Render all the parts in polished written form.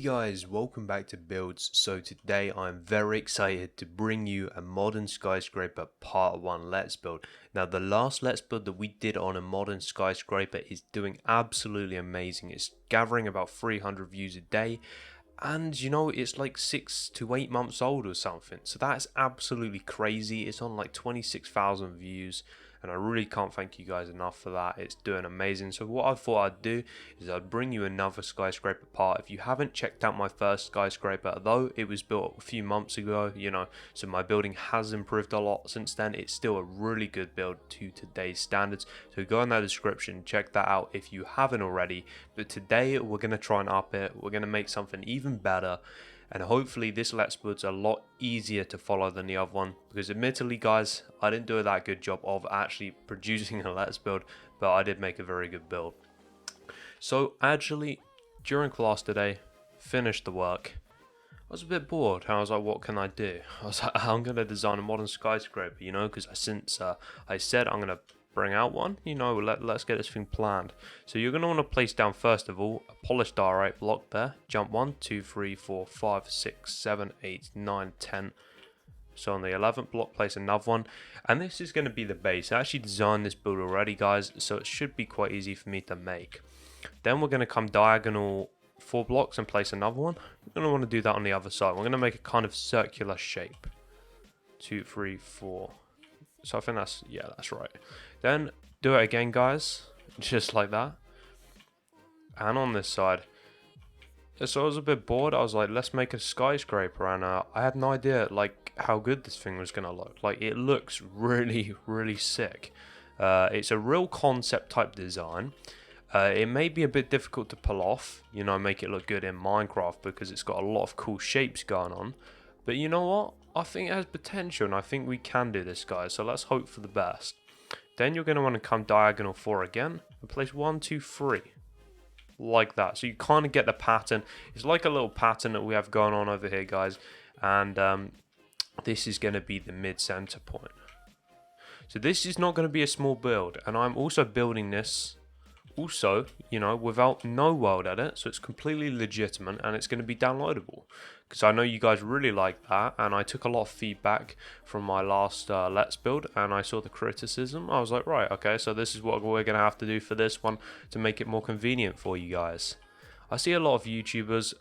Guys, welcome back to Builds. So today I'm very excited to bring you a Modern Skyscraper Part 1 Let's Build. Now the last Let's Build that we did on a Modern Skyscraper is doing absolutely amazing. It's gathering about 300 views a day, and you know, it's like 6 to 8 months old or something. So that's absolutely crazy. It's on like 26,000 views. And I really can't thank you guys enough for that. It's doing amazing. So what I thought I'd do is I'd bring you another skyscraper part. If you haven't checked out my first skyscraper, though it was built a few months ago, you know, so my building has improved a lot since then. It's still a really good build to today's standards. So go in the description, check that out if you haven't already. But today we're going to try and up it. We're going to make something even better. And hopefully this Let's Build's a lot easier to follow than the other one. Because admittedly guys, I didn't do that good job of actually producing a Let's Build. But I did make a very good build. So actually, during class today, finished the work. I was a bit bored. I was like, what can I do? I was like, I'm going to design a modern skyscraper, you know. Because since I said I'm going to bring out one, you know, let's get this thing planned. So you're going to want to place down first of all a polished diorite block there. Jump 1 2 3 4 5 6 7 8 9 10. So on the 11th block place another one, and this is going to be the base. I actually designed this build already guys, so it should be quite easy for me to make. Then we're going to come diagonal 4 blocks and place another one. We're going to want to do that on the other side. We're going to make a kind of circular shape. 2 3 4. So I think that's right. Then do it again guys, just like that. And on this side. So I was a bit bored. I was like, let's make a skyscraper, and I had no idea like how good this thing was gonna look. Like it looks really sick. It's a real concept type design. It may be a bit difficult to pull off, you know, make it look good in Minecraft because it's got a lot of cool shapes going on. But you know what? I think it has potential, and I think we can do this, guys. So let's hope for the best. Then you're going to want to come diagonal 4 again and place 1 2 3 like that. So you kind of get the pattern. It's like a little pattern that we have going on over here, guys. And this is going to be the mid-center point. So this is not going to be a small build, and I'm also building this also, you know, without no world edit, so it's completely legitimate and it's going to be downloadable. Because I know you guys really like that, and I took a lot of feedback from my last Let's Build, and I saw the criticism. I was like, right, okay, so this is what we're going to have to do for this one to make it more convenient for you guys. I see a lot of YouTubers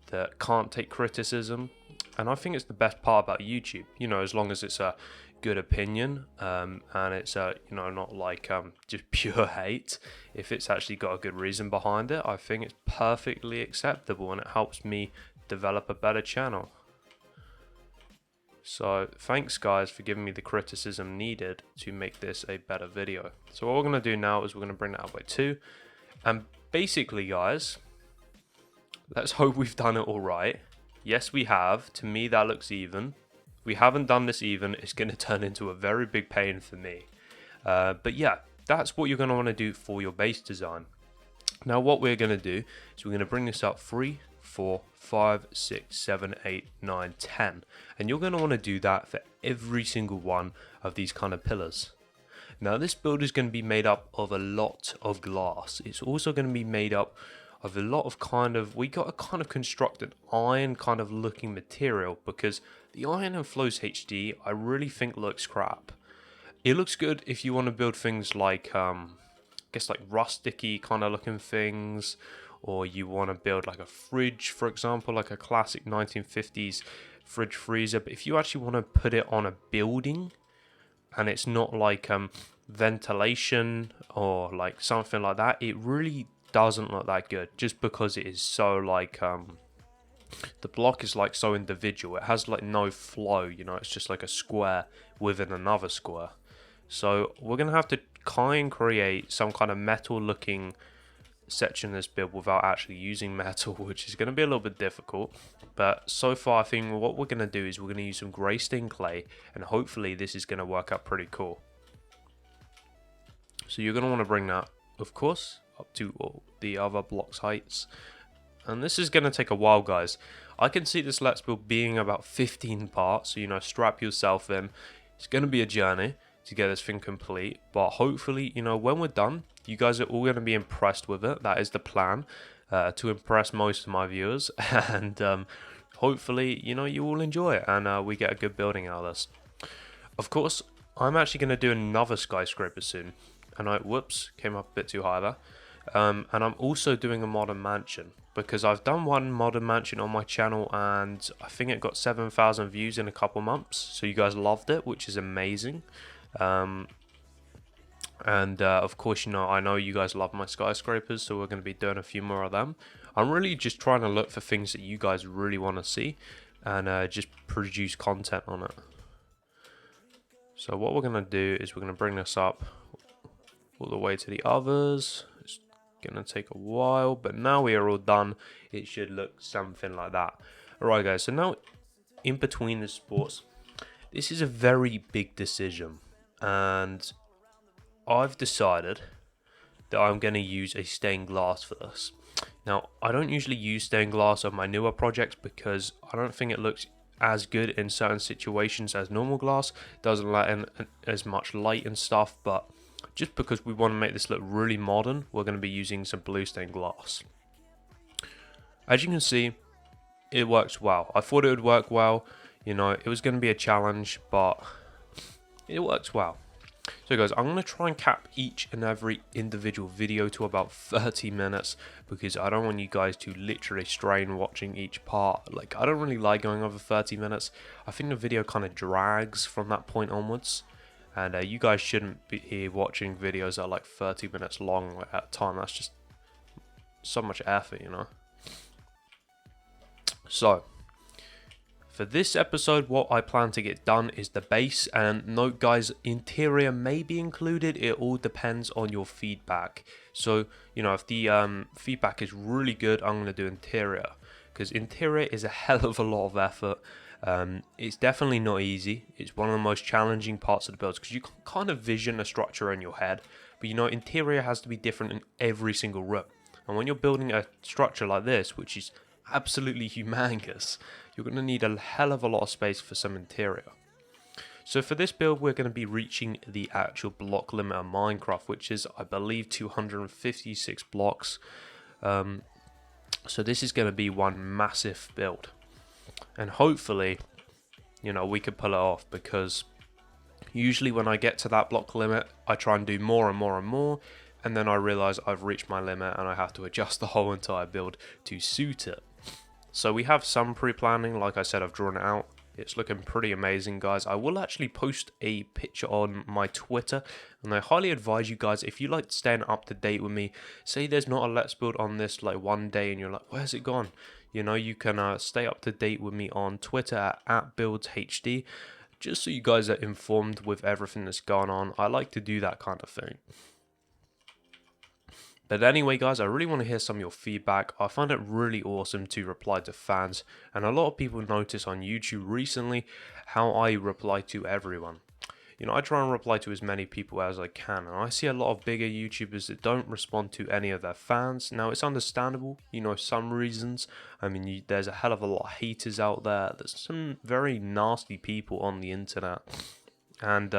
that can't take criticism, and I think it's the best part about YouTube, you know, as long as it's a good opinion, and it's you know, not like just pure hate. If it's actually got a good reason behind it, I think it's perfectly acceptable, and it helps me develop a better channel. So thanks guys for giving me the criticism needed to make this a better video. So what we're going to do now is we're going to bring that up by 2, and basically guys, let's hope we've done it all right. Yes, we have. To me that looks even. We haven't done this even, it's going to turn into a very big pain for me. But yeah, that's what you're going to want to do for your base design. Now what we're going to do is we're going to bring this up 3, 4, 5, 6, 7, 8, 9, 10. And you're going to want to do that for every single one of these kind of pillars. Now this build is going to be made up of a lot of glass. It's also going to be made up of a lot of we got a kind of constructed iron kind of looking material, because the iron in Flows HD I really think looks crap. It looks good if you want to build things like I guess like rusticy kind of looking things, or you want to build like a fridge, for example, like a classic 1950s fridge freezer. But if you actually want to put it on a building and it's not like ventilation or like something like that, it really doesn't look that good, just because it is so like the block is like so individual. It has like no flow, you know, it's just like a square within another square. So we're gonna have to create some kind of metal looking section of this build without actually using metal, which is going to be a little bit difficult. But so far I think what we're going to do is we're going to use some grey stained clay, and hopefully this is going to work out pretty cool. So you're going to want to bring that, of course, up to all the other blocks heights, and this is going to take a while, guys. I can see this Let's Build being about 15 parts, so you know, strap yourself in. It's going to be a journey to get this thing complete, but hopefully, you know, when we're done, you guys are all going to be impressed with it. That is the plan. to impress most of my viewers, and hopefully, you all enjoy it, and we get a good building out of this. Of course, I'm actually going to do another skyscraper soon, and whoops, came up a bit too high there. And I'm also doing a modern mansion, because I've done one modern mansion on my channel, and I think it got 7,000 views in a couple months, so you guys loved it, which is amazing. Of course, I know you guys love my skyscrapers, so we're going to be doing a few more of them. I'm really just trying to look for things that you guys really want to see, and just produce content on it. So what we're going to do is we're going to bring this up all the way to the others. It's going to take a while, but now we are all done. It should look something like that. Alright guys, so now in between the sports, this is a very big decision, and I've decided that I'm going to use a stained glass for this. Now, I don't usually use stained glass on my newer projects because I don't think it looks as good in certain situations as normal glass. It doesn't let in as much light and stuff, but just because we want to make this look really modern, we're going to be using some blue stained glass. As you can see, it works well. I thought it would work well. It was going to be a challenge, but it works well. So guys, I'm going to try and cap each and every individual video to about 30 minutes because I don't want you guys to literally strain watching each part. Like, I don't really like going over 30 minutes. I think the video kind of drags from that point onwards. And you guys shouldn't be watching videos that are like 30 minutes long at a time. That's just so much effort, So, for this episode, what I plan to get done is the base, and note guys, interior may be included. It all depends on your feedback. So, if the feedback is really good, I'm going to do interior, because interior is a hell of a lot of effort. It's definitely not easy. It's one of the most challenging parts of the builds, because you can kind of vision a structure in your head, but interior has to be different in every single room. And when you're building a structure like this, which is absolutely humongous, you're going to need a hell of a lot of space for some interior. So for this build, we're going to be reaching the actual block limit of Minecraft, which is, I believe, 256 blocks. So this is going to be one massive build. And hopefully, we could pull it off, because usually when I get to that block limit, I try and do more and more and more, and then I realize I've reached my limit and I have to adjust the whole entire build to suit it. So we have some pre-planning. Like I said, I've drawn it out. It's looking pretty amazing, guys. I will actually post a picture on my Twitter, and I highly advise you guys, if you like staying up to date with me, say there's not a Let's Build on this like one day and you're like, where's it gone? You can stay up to date with me on Twitter at @BuildsHD, just so you guys are informed with everything that's gone on. I like to do that kind of thing. But anyway, guys, I really want to hear some of your feedback. I find it really awesome to reply to fans, and a lot of people notice on YouTube recently how I reply to everyone. I try and reply to as many people as I can, and I see a lot of bigger YouTubers that don't respond to any of their fans. Now, it's understandable, some reasons. I mean, there's a hell of a lot of haters out there. There's some very nasty people on the internet, and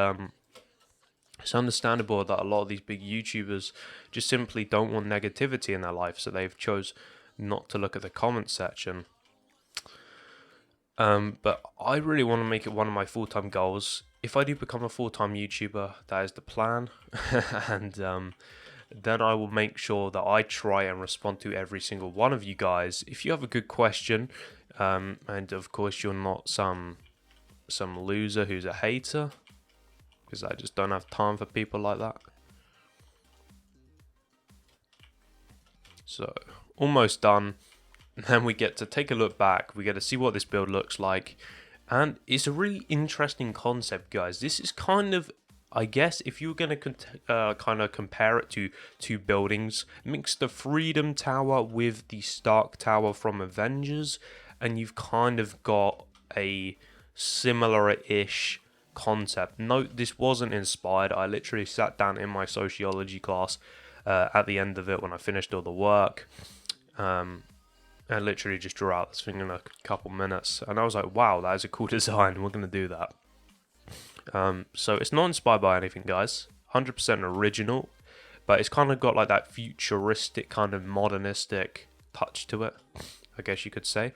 it's understandable that a lot of these big YouTubers just simply don't want negativity in their life, so they've chose not to look at the comment section. But I really want to make it one of my full-time goals. If I do become a full-time YouTuber, that is the plan. And then I will make sure that I try and respond to every single one of you guys. If you have a good question, and of course you're not some loser who's a hater, because I just don't have time for people like that. So, almost done. Then we get to take a look back. We get to see what this build looks like. And it's a really interesting concept, guys. This is kind of, I guess, if you were going to kind of compare it to two buildings, mix the Freedom Tower with the Stark Tower from Avengers, and you've kind of got a similar-ish concept. Note, this wasn't inspired. I literally sat down in my sociology class at the end of it when I finished all the work. I literally just drew out this thing in a couple minutes, and I was like, wow, that is a cool design, we're going to do that. So it's not inspired by anything, guys. 100% original, but it's kind of got like that futuristic, kind of modernistic touch to it, I guess you could say.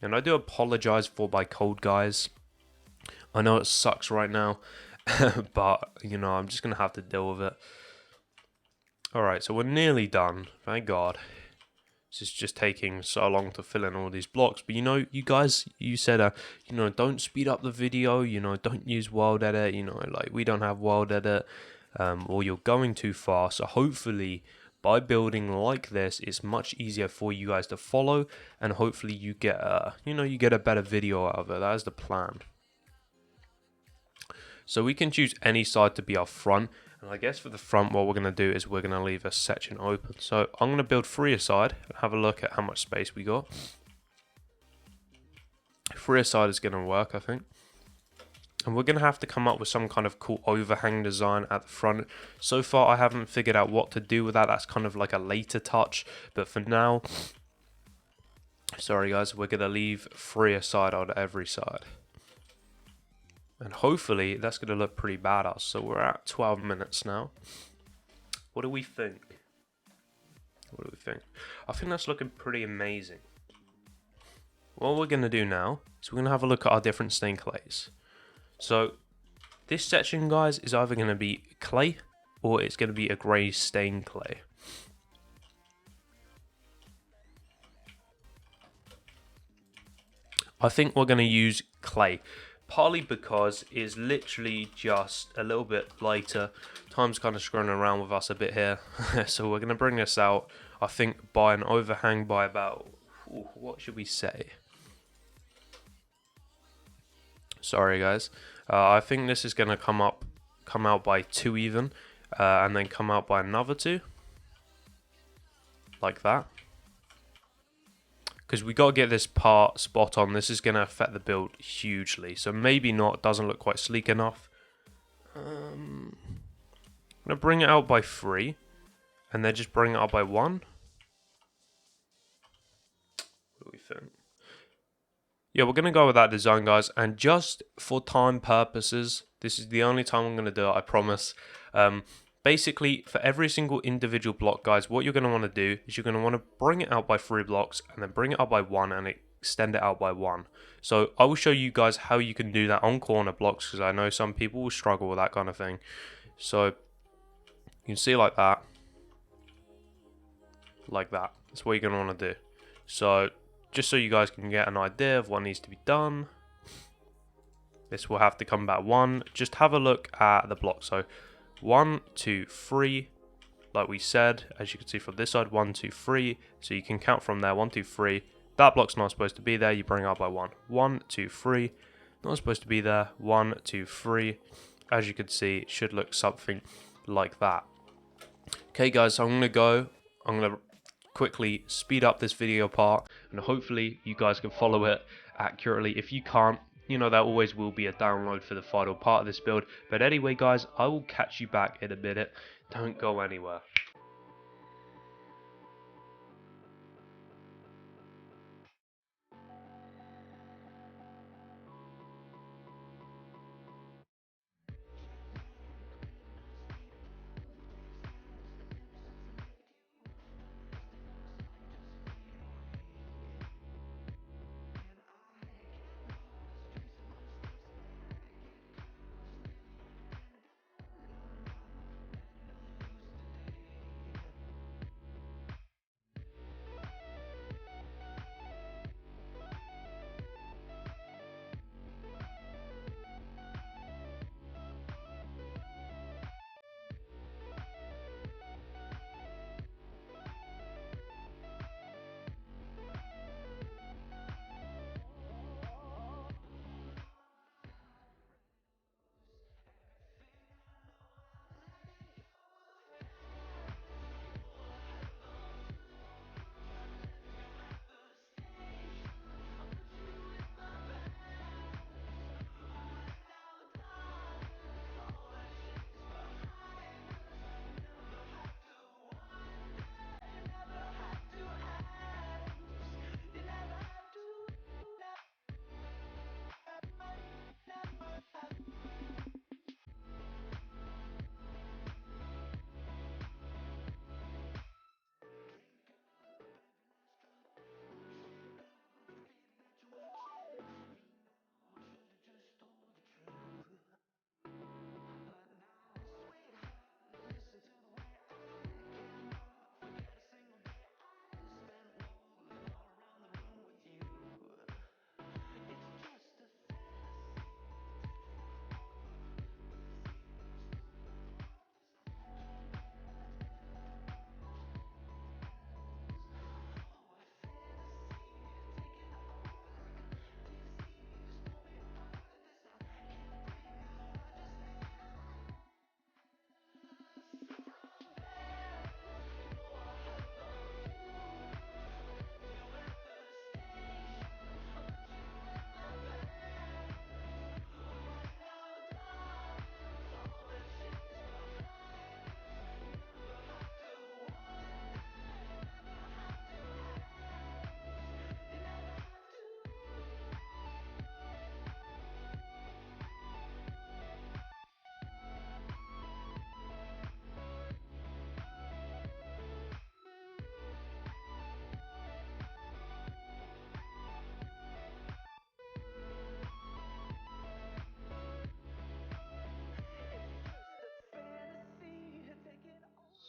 And I do apologize for my cold, guys. I know it sucks right now, but, you know, I'm just going to have to deal with it. Alright, so we're nearly done. Thank God. This is just taking so long to fill in all these blocks. But, you know, you guys, you said, you know, don't speed up the video. You know, don't use world edit. You know, like, we don't have world edit. Or you're going too fast. So, hopefully, by building like this, it's much easier for you guys to follow. And hopefully, you get, you know, you get a better video out of it. That is the plan. So, we can choose any side to be our front. And I guess for the front, what we're going to do is we're going to leave a section open. So I'm going to build 3 aside and have a look at how much space we got. 3 aside is going to work, I think. And we're going to have to come up with some kind of cool overhang design at the front. So far, I haven't figured out what to do with that. That's kind of like a later touch. But for now, sorry guys, we're going to leave 3 aside on every side. And hopefully that's going to look pretty badass. So we're at 12 minutes now. What do we think? What do we think? I think that's looking pretty amazing. What we're going to do now is we're going to have a look at our different stain clays. So this section, guys, is either going to be clay or it's going to be a grey stain clay. I think we're going to use clay. Partly because it's literally just a little bit later. Time's kind of screwing around with us a bit here. So we're going to bring this out, I think, by an overhang by about, what should we say? Sorry, guys. I think this is going to come out by 2 even, and then come out by another 2. Like that. Because we got to get this part spot on. This is going to affect the build hugely. So maybe not. Doesn't look quite sleek enough. I'm going to bring it out by 3. And then just bring it out by 1. What do we think? Yeah, we're going to go with that design, guys. And just for time purposes, this is the only time I'm going to do it, I promise. Basically, for every single individual block, guys, what you're going to want to do is you're going to want to bring it out by 3 blocks and then bring it out by 1 and extend it out by 1. So I will show you guys how you can do that on corner blocks because I know some people will struggle with that kind of thing. So you can see like that. Like that. That's what you're going to want to do. So just so you guys can get an idea of what needs to be done. This will have to come back 1. Just have a look at the block. So 1, 2, 3, like we said, as you can see from this side, 1, 2, 3. So you can count from there, 1, 2, 3. That block's not supposed to be there. You bring it up by 1. 1, 2, 3. Not supposed to be there. 1, 2, 3. As you can see, it should look something like that. Okay, guys, so I'm going to go. I'm going to quickly speed up this video part, and hopefully you guys can follow it accurately. If you can't, you know, there always will be a download for the final part of this build. But anyway, guys, I will catch you back in a minute. Don't go anywhere.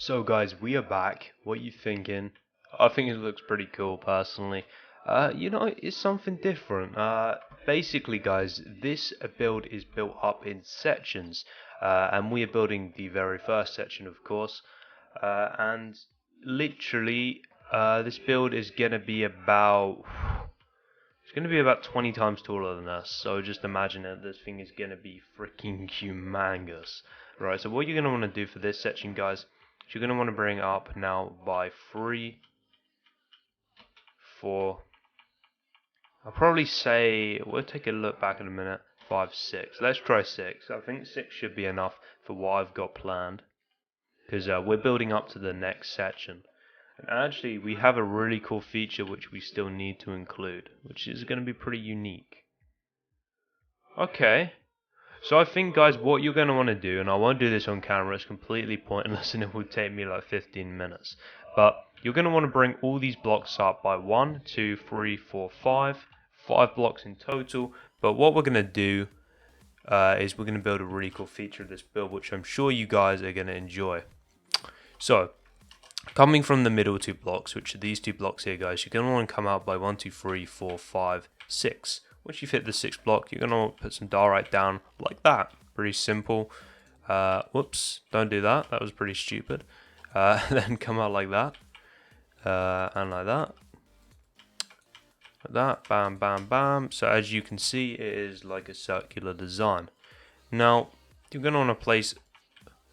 So guys, we are back. What you thinking? I think it looks pretty cool personally. It's something different. Basically guys, this build is built up in sections. And we are building the very first section of course. And literally, this build is gonna be about it's going to be about 20 times taller than us, so just imagine that this thing is going to be freaking humongous. Right, so what you're going to want to do for this section, guys, is you're going to want to bring it up now by 3, 4, I'll probably say, we'll take a look back in a minute, 5, 6. Let's try 6. I think 6 should be enough for what I've got planned, because we're building up to the next section. And actually, we have a really cool feature which we still need to include, which is going to be pretty unique. Okay, so I think guys, what you're going to want to do, and I won't do this on camera, it's completely pointless and it will take me like 15 minutes. But you're going to want to bring all these blocks up by 1, 2, 3, 4, 5 blocks in total. But what we're going to do is we're going to build a really cool feature of this build, which I'm sure you guys are going to enjoy. So, coming from the middle 2 blocks, which are these 2 blocks here, guys, you're going to want to come out by 1, 2, 3, 4, 5, 6. Once you've hit the 6th block, you're going to want to put some diorite down like that. Pretty simple. Whoops, don't do that. That was pretty stupid. Then come out like that. And like that. Like that. Bam, bam, bam. So as you can see, it is like a circular design. Now, you're going to want to place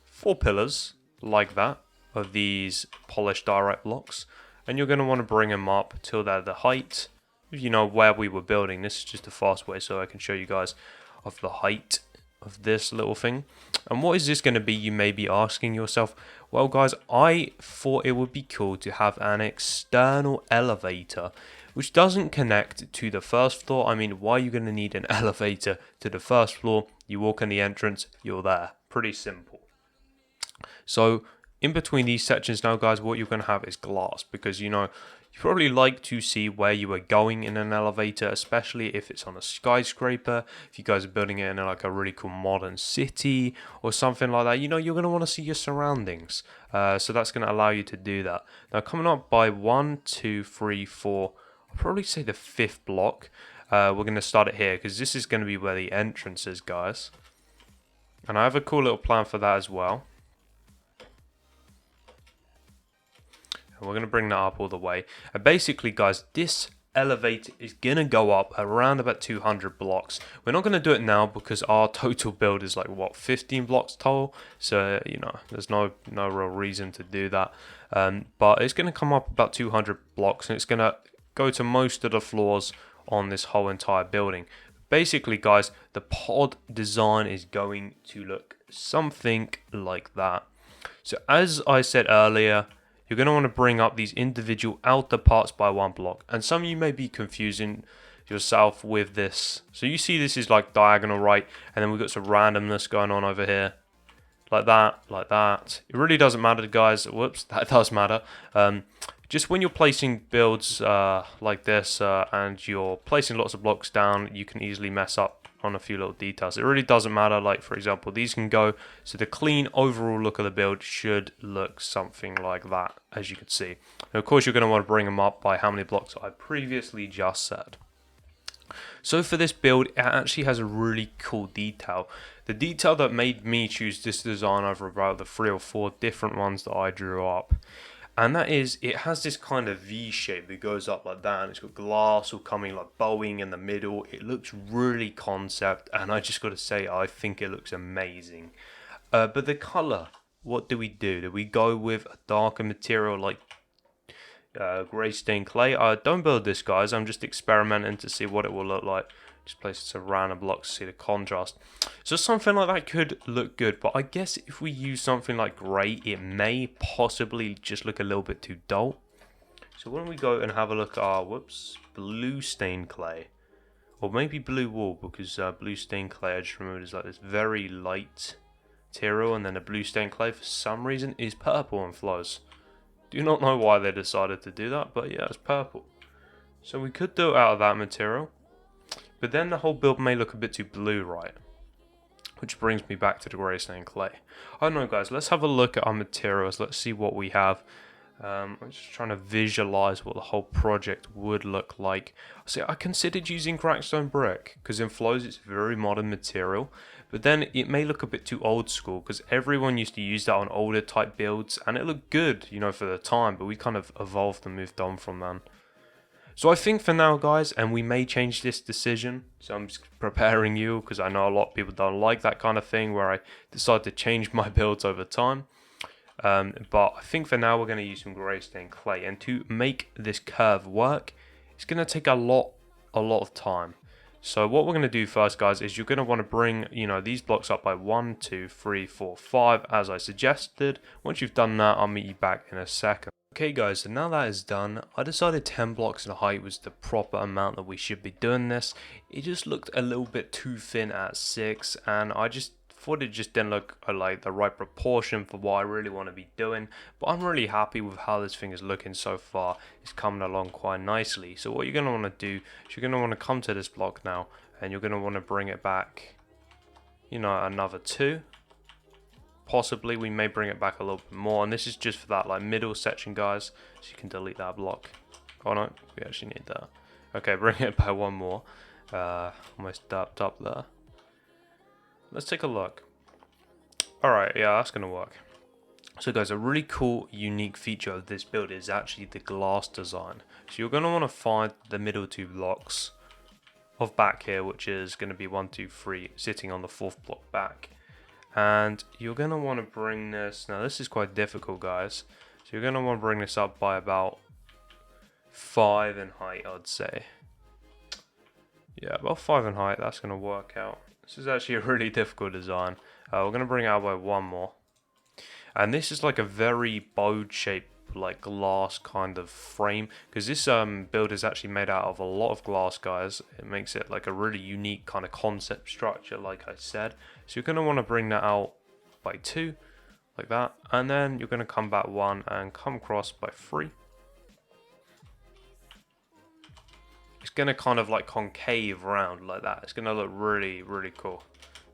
4 pillars like that of these polished diorite blocks, and you're going to want to bring them up till they're the height, you know, where we were building. This is just a fast way so I can show you guys of the height of this little thing. And what is this going to be, you may be asking yourself? Well guys, I thought it would be cool to have an external elevator which doesn't connect to the first floor. I mean, why are you going to need an elevator to the first floor? You walk in the entrance, you're there. Pretty simple. So in between these sections now, guys, what you're going to have is glass, because, you know, you probably like to see where you are going in an elevator, especially if it's on a skyscraper. If you guys are building it in like a really cool modern city or something like that, you know, you're going to want to see your surroundings. So that's going to allow you to do that. Now, coming up by 1, 2, 3, 4, I'll probably say the 5th block. We're going to start it here, because this is going to be where the entrance is, guys. And I have a cool little plan for that as well. And we're going to bring that up all the way. And basically, guys, this elevator is going to go up around about 200 blocks. We're not going to do it now because our total build is like, what, 15 blocks tall? So, you know, there's no real reason to do that. But it's going to come up about 200 blocks, and it's going to go to most of the floors on this whole entire building. Basically, guys, the pod design is going to look something like that. So as I said earlier, you're going to want to bring up these individual outer parts by 1 block. And some of you may be confusing yourself with this. So you see this is like diagonal, right? And then we've got some randomness going on over here. Like that, like that. It really doesn't matter, guys. Whoops, that does matter. Just when you're placing builds like this and you're placing lots of blocks down, you can easily mess up on a few little details. It really doesn't matter. Like, for example, these can go, so the clean overall look of the build should look something like that, as you can see. And of course, you're going to want to bring them up by how many blocks I previously just said. So for this build, it actually has a really cool detail. The detail that made me choose this design over about the 3 or 4 different ones that I drew up, and that is, it has this kind of V shape that goes up like that, and it's got glass all coming like bowing in the middle. It looks really concept, and I just got to say, I think it looks amazing. But the color, what do? Do we go with a darker material like grey stained clay? Don't build this, guys. I'm just experimenting to see what it will look like. Just place some random blocks to see the contrast. So something like that could look good, but I guess if we use something like grey, it may possibly just look a little bit too dull. So why don't we go and have a look at our, blue stained clay. Or maybe blue wool, because blue stained clay, I just remembered, is like this very light material, and then the blue stained clay for some reason is purple and flows. Do not know why they decided to do that, but yeah, it's purple. So we could do it out of that material. But then the whole build may look a bit too blue, right? which brings me back to the grey stained clay. I don't know, guys, let's have a look at our materials. Let's see what we have. I'm just trying to visualize what the whole project would look like. See, I considered using crackstone brick because in flows it's a very modern material, but then it may look a bit too old school because everyone used to use that on older type builds and it looked good, you know, for the time, but we kind of evolved and moved on from that. So I think for now, guys, and we may change this decision, so I'm just preparing you because I know a lot of people don't like that kind of thing where I decide to change my builds over time. But I think for now we're going to use some grey stained clay, and to make this curve work, it's going to take a lot of time. So what we're going to do first, guys, is you're going to want to bring, you know, these blocks up by 1, 2, 3, 4, 5, as I suggested. Once you've done that, I'll meet you back in a second. Okay, guys, so now that is done, I decided 10 blocks in height was the proper amount that we should be doing this. It just looked a little bit too thin at 6, and I just thought it just didn't look like the right proportion for what I really want to be doing. But I'm really happy with how this thing is looking so far. It's coming along quite nicely. So what you're going to want to do is you're going to want to come to this block now, and you're going to want to bring it back, you know, another 2. Possibly we may bring it back a little bit more, and this is just for that like middle section, guys, so you can delete that block. Oh no, we actually need that. Okay, bring it back 1 more. Almost dapped up there. Let's take a look. Alright, yeah, that's gonna work. So guys, a really cool unique feature of this build is actually the glass design. So you're gonna want to find the middle 2 blocks of back here, which is gonna be 1, 2, 3 sitting on the 4th block back. And you're going to want to bring this, now this is quite difficult, guys, so you're going to want to bring this up by about 5 in height, I'd say. Yeah, about 5 in height, that's going to work out. This is actually a really difficult design. We're going to bring it out by 1 more. And this is like a very bowed shaped, like glass kind of frame, because this build is actually made out of a lot of glass, guys. It makes it like a really unique kind of concept structure, like I said. So you're going to want to bring that out by 2 like that, and then you're going to come back 1 and come across by 3. It's going to kind of like concave round like that. It's going to look really cool,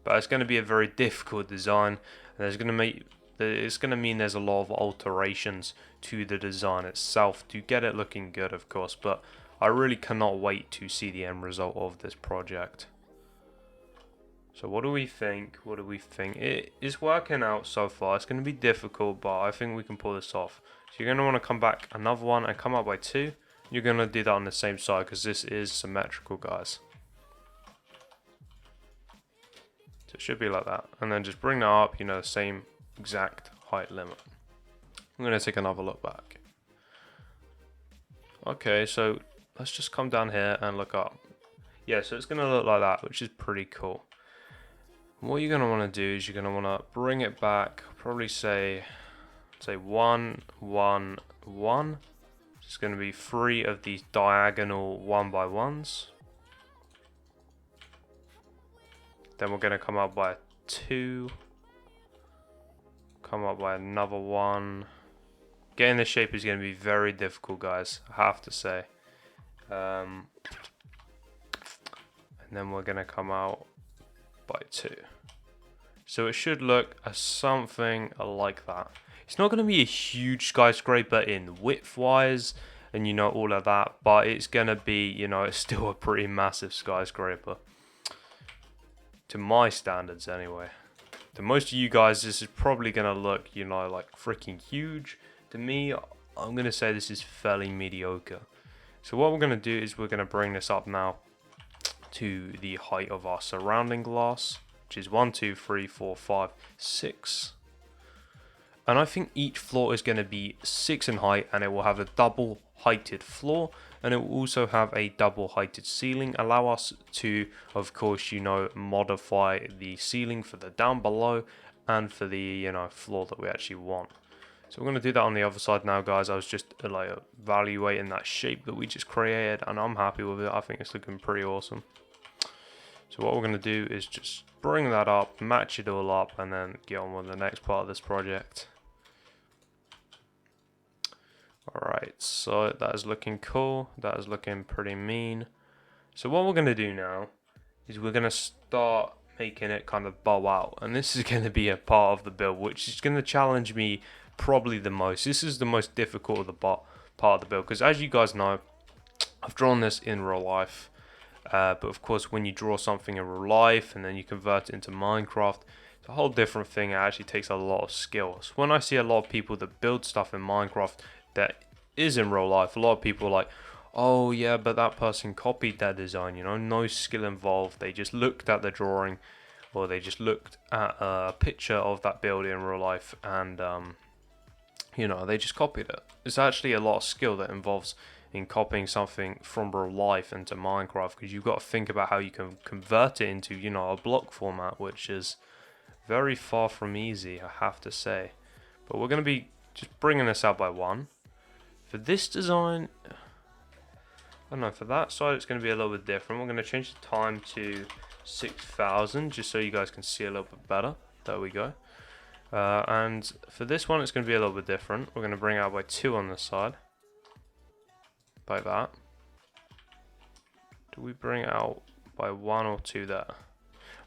but it's going to be a very difficult design, and there's going to make it's going to mean there's a lot of alterations to the design itself to get it looking good, of course, but I really cannot wait to see the end result of this project. So what do we think? What do we think? It is working out so far. It's going to be difficult, but I think we can pull this off. So you're going to want to come back another 1 and come up by 2. You're going to do that on the same side because this is symmetrical, guys. So it should be like that. And then just bring that up, you know, the same exact height limit. I'm going to take another look back. Okay, so let's just come down here and look up. Yeah, so it's going to look like that, which is pretty cool. What you're going to want to do is you're going to want to bring it back, probably say 1, 1, 1. It's going to be 3 of these diagonal 1x1s. Then we're going to come up by 2. Come up by another 1. Getting this shape is going to be very difficult, guys, I have to say. And then we're going to come out by 2. So it should look something like that. It's not going to be a huge skyscraper in width wise and, you know, all of that, but it's going to be, you know, it's still a pretty massive skyscraper to my standards anyway. To most of you guys, this is probably going to look, you know, like freaking huge. To me, I'm going to say this is fairly mediocre. So what we're going to do is we're going to bring this up now to the height of our surrounding glass, which is 1, 2, 3, 4, 5, 6. And I think each floor is going to be 6 in height, and it will have a double heighted floor, and it will also have a double heighted ceiling. Allow us to, of course, you know, modify the ceiling for the down below and for the, you know, floor that we actually want. So we're going to do that on the other side now, guys. I was just like evaluating that shape that we just created, and I'm happy with it. I think it's looking pretty awesome. So what we're going to do is just bring that up, match it all up, and then get on with the next part of this project. Alright, so that is looking cool. That is looking pretty mean. So what we're going to do now is we're going to start making it kind of bow out, and this is going to be a part of the build which is going to challenge me probably the most. This is the most difficult of the part of the build, because as you guys know, I've drawn this in real life, but of course when you draw something in real life and then you convert it into Minecraft, it's a whole different thing. It actually takes a lot of skills. When I see a lot of people that build stuff in Minecraft that is in real life, a lot of people are like, oh yeah, but that person copied that design, you know, no skill involved. They just looked at the drawing, or they just looked at a picture of that build in real life, and you know, they just copied it. It's actually a lot of skill that involves in copying something from real life into Minecraft, because you've got to think about how you can convert it into, you know, a block format, which is very far from easy, I have to say. But we're going to be just bringing this out by one. For this design, I don't know, for that side it's going to be a little bit different. We're going to change the time to 6,000 just so you guys can see a little bit better. There we go. And for this one it's going to be a little bit different. We're going to bring it out by 2 on this side. Like that. Do we bring it out by 1 or 2 there?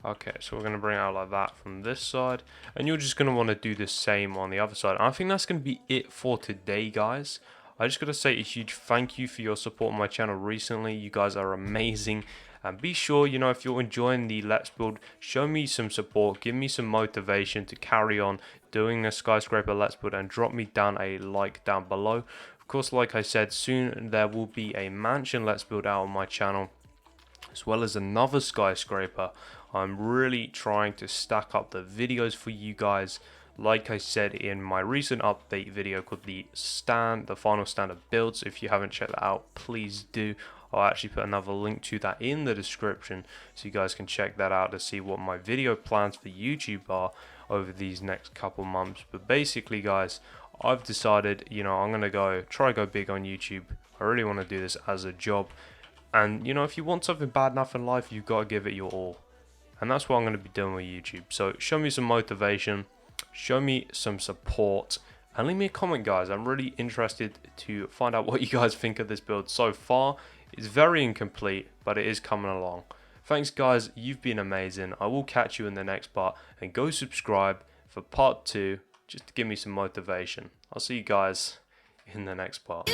Okay, so we're going to bring it out like that from this side. And you're just going to want to do the same on the other side. And I think that's going to be it for today, guys. I just got to say a huge thank you for your support on my channel recently. You guys are amazing. And be sure, you know, if you're enjoying the Let's Build, show me some support, give me some motivation to carry on doing a Skyscraper Let's Build, and drop me down a like down below. Of course, like I said, soon there will be a mansion Let's Build out on my channel, as well as another skyscraper. I'm really trying to stack up the videos for you guys. Like I said in my recent update video called the final standard builds, if you haven't checked that out, please do. I'll actually put another link to that in the description so you guys can check that out to see what my video plans for YouTube are over these next couple months. But basically, guys, I've decided, you know, I'm going to try go big on YouTube. I really want to do this as a job. And, you know, if you want something bad enough in life, you've got to give it your all. And that's what I'm going to be doing with YouTube. So show me some motivation, show me some support, and leave me a comment, guys. I'm really interested to find out what you guys think of this build so far. It's very incomplete, but it is coming along. Thanks, guys. You've been amazing. I will catch you in the next part, and go subscribe for part 2 just to give me some motivation. I'll see you guys in the next part.